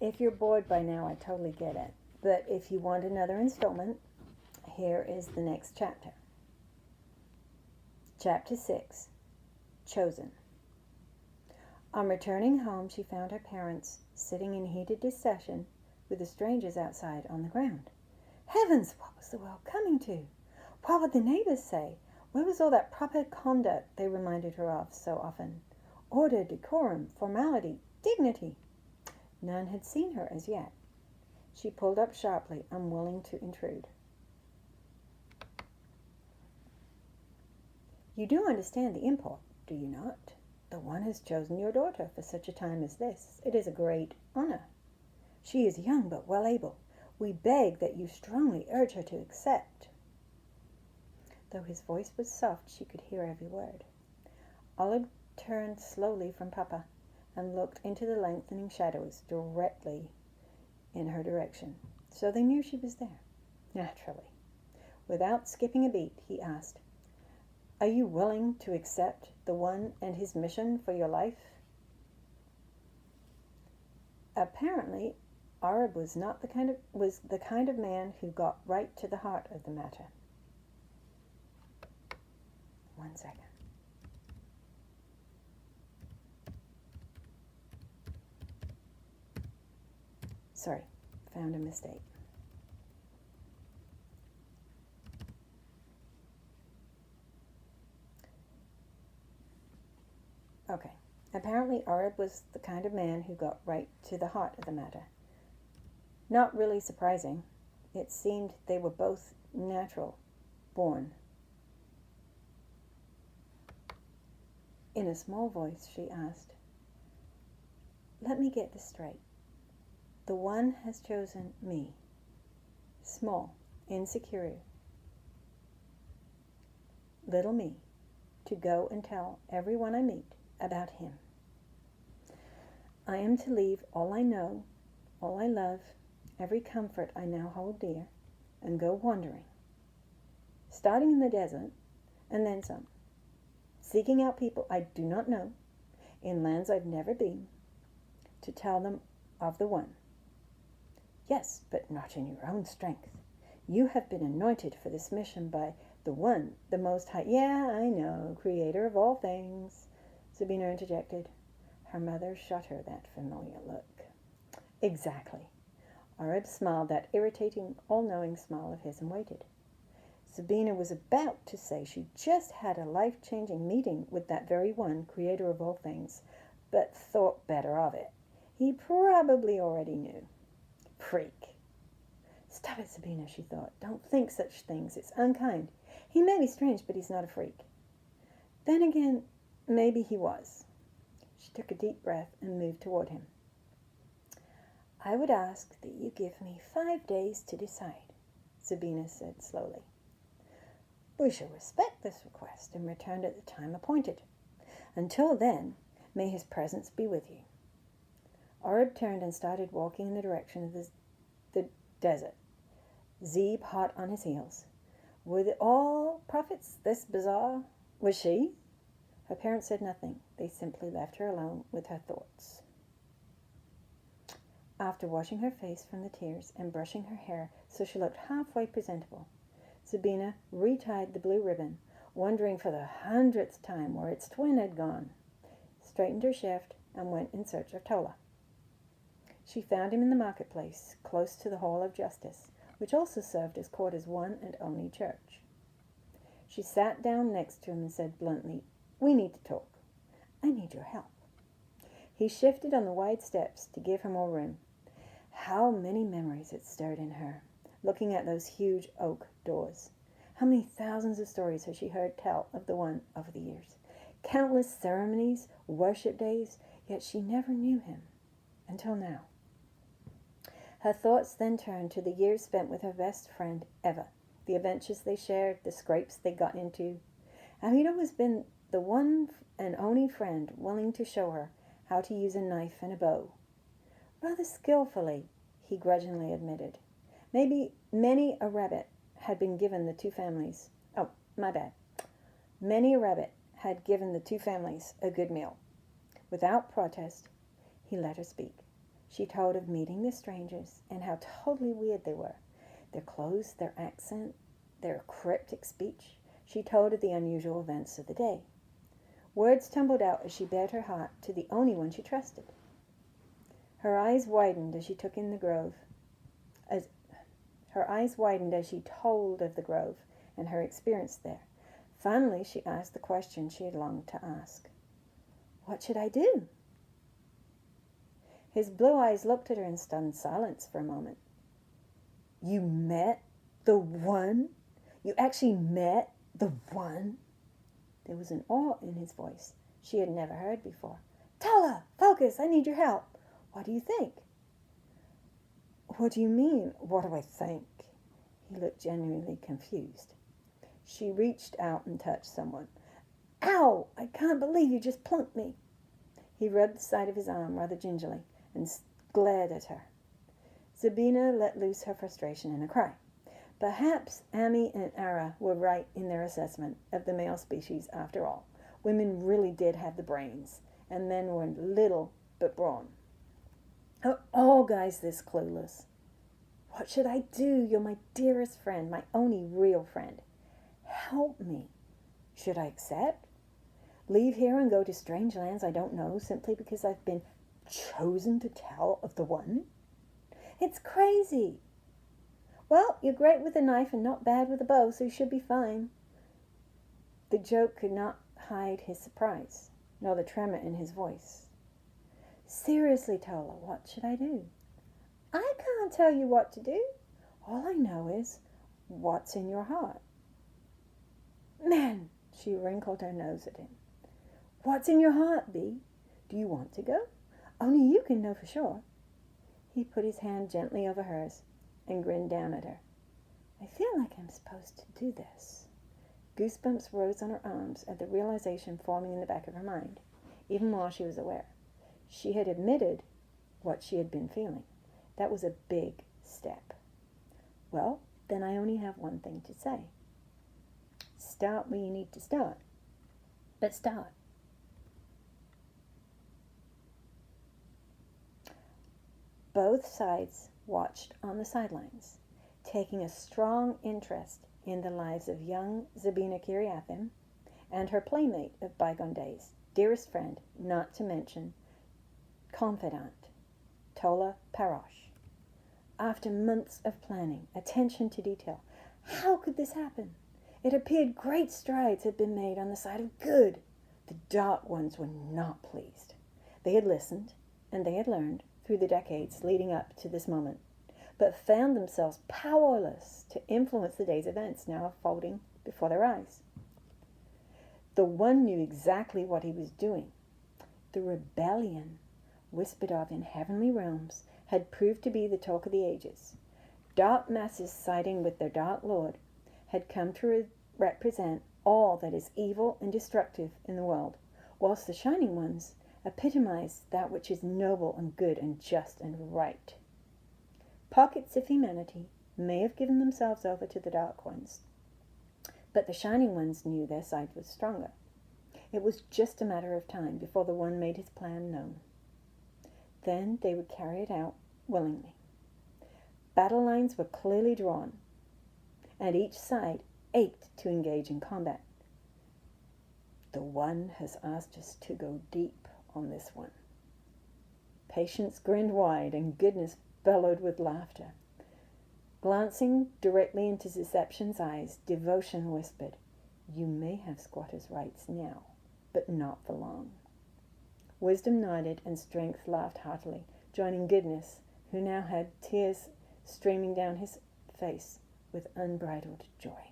If you're bored by now, I totally get it. But if you want another installment, here is the next chapter. Chapter 6, Chosen. On returning home, she found her parents sitting in heated discussion with the strangers outside on the ground. Heavens, what was the world coming to? What would the neighbors say? Where was all that proper conduct they reminded her of so often? Order, decorum, formality, dignity. None had seen her as yet. She pulled up sharply, unwilling to intrude. You do understand the import, do you not? The one has chosen your daughter for such a time as this. It is a great honor. She is young but well able. We beg that you strongly urge her to accept. Though his voice was soft, she could hear every word. Olive turned slowly from Papa and looked into the lengthening shadows directly in her direction. So they knew she was there. Naturally. Without skipping a beat, he asked, "Are you willing to accept the one and his mission for your life?" Apparently, Arab was the kind of man who got right to the heart of the matter. 1 second. Sorry, found a mistake. Okay. Apparently, Arab was the kind of man who got right to the heart of the matter. Not really surprising. It seemed they were both natural, born. In a small voice, she asked, "Let me get this straight. The one has chosen me, small, insecure, little me, to go and tell everyone I meet about him. I am to leave all I know, all I love, every comfort I now hold dear, and go wandering, starting in the desert, and then some, seeking out people I do not know, in lands I've never been, to tell them of the one. Yes, but not in your own strength. You have been anointed for this mission by the one, the Most High." "Yeah, I know, creator of all things," Zebina interjected. Her mother shot her that familiar look. "Exactly." Arab smiled that irritating, all-knowing smile of his and waited. Zebina was about to say she just had a life-changing meeting with that very one, creator of all things, but thought better of it. He probably already knew. Freak. "Stop it, Zebina," she thought. "Don't think such things. It's unkind. He may be strange, but he's not a freak." Then again, maybe he was. She took a deep breath and moved toward him. "I would ask that you give me 5 days to decide," Zebina said slowly. "We shall respect this request and return at the time appointed. Until then, may his presence be with you." Arab turned and started walking in the direction of the desert, Zeb hot on his heels. Were all prophets this bizarre? Was she? Her parents said nothing. They simply left her alone with her thoughts. After washing her face from the tears and brushing her hair so she looked halfway presentable, Zebina retied the blue ribbon, wondering for the 100th time where its twin had gone, straightened her shift, and went in search of Tola. She found him in the marketplace, close to the Hall of Justice, which also served as Corda's one and only church. She sat down next to him and said bluntly, "We need to talk. I need your help." He shifted on the wide steps to give her more room. How many memories it stirred in her, looking at those huge oak doors. How many thousands of stories had she heard tell of the one over the years. Countless ceremonies, worship days, yet she never knew him, until now. Her thoughts then turned to the years spent with her best friend ever, the adventures they shared, the scrapes they got into. How he'd always been the one and only friend willing to show her how to use a knife and a bow. Rather skillfully, he grudgingly admitted. Maybe many a rabbit had been given the two families. Oh, my bad. Many a rabbit had given the two families a good meal. Without protest, he let her speak. She told of meeting the strangers and how totally weird they were. Their clothes, their accent, their cryptic speech. She told of the unusual events of the day. Words tumbled out as she bared her heart to the only one she trusted. Her eyes widened as she took in the grove. Her eyes widened as she told of the grove and her experience there. Finally, she asked the question she had longed to ask. What should I do? His blue eyes looked at her in stunned silence for a moment. You met the one? You actually met the one? There was an awe in his voice she had never heard before. Tola, focus, I need your help. What do you think? What do you mean, what do I think? He looked genuinely confused. She reached out and touched someone. Ow! I can't believe you just plunked me. He rubbed the side of his arm rather gingerly and glared at her. Zebina let loose her frustration in a cry. Perhaps Ami and Ara were right in their assessment of the male species after all. Women really did have the brains, and men were little but brawn. Are all guys this clueless? What should I do? You're my dearest friend, my only real friend. Help me. Should I accept? Leave here and go to strange lands I don't know simply because I've been chosen to tell of the one? It's crazy. Well, you're great with a knife and not bad with a bow, so you should be fine. The joke could not hide his surprise, nor the tremor in his voice. Seriously, Tola, what should I do? I can't tell you what to do. All I know is what's in your heart. Man, she wrinkled her nose at him. What's in your heart, Bee? Do you want to go? Only you can know for sure. He put his hand gently over hers and grinned down at her. I feel like I'm supposed to do this. Goosebumps rose on her arms at the realization forming in the back of her mind, even while she was aware. She had admitted what she had been feeling. That was a big step. Well, then I only have one thing to say. Start where you need to start. But start. Both sides watched on the sidelines, taking a strong interest in the lives of young Zebina Kiriathim and her playmate of bygone days, dearest friend, not to mention confidant, Tola Parosh. After months of planning, attention to detail, how could this happen? It appeared great strides had been made on the side of good. The dark ones were not pleased. They had listened, and they had learned through the decades leading up to this moment, but found themselves powerless to influence the day's events now unfolding before their eyes. The one knew exactly what he was doing. The rebellion, whispered of in heavenly realms, had proved to be the talk of the ages. Dark masses siding with their dark lord had come to represent all that is evil and destructive in the world, whilst the shining ones epitomized that which is noble and good and just and right. Pockets of humanity may have given themselves over to the dark ones, but the shining ones knew their side was stronger. It was just a matter of time before the one made his plan known. Then they would carry it out willingly. Battle lines were clearly drawn, and each side ached to engage in combat. The one has asked us to go deep on this one. Patience grinned wide, and goodness bellowed with laughter. Glancing directly into Deception's eyes, Devotion whispered, You may have squatters' rights now, but not for long. Wisdom nodded, and Strength laughed heartily, joining Goodness, who now had tears streaming down his face with unbridled joy.